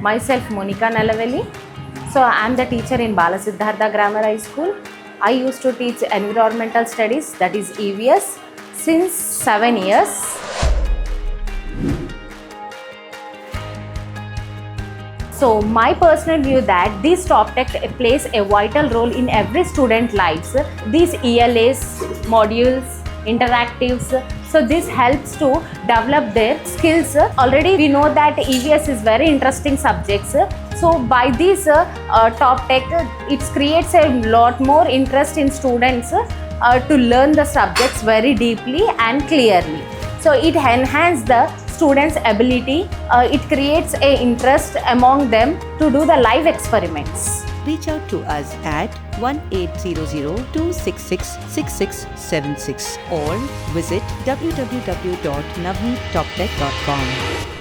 Myself Monica Nalavelli. So I am the teacher in Balasiddhartha Grammar High School. I used to teach environmental studies, that is EVS, since 7 years. So my personal view that this top tech plays a vital role in every student lives. These ELAs, modules, interactives, so this helps to develop their skills. Already we know that EVS is very interesting subjects. So by this top tech, it creates a lot more interest in students to learn the subjects very deeply and clearly. So it enhances the students' ability, it creates a interest among them to do the live experiments. Reach out to us at 1800-266-6676 or visit www.navneettoptech.com.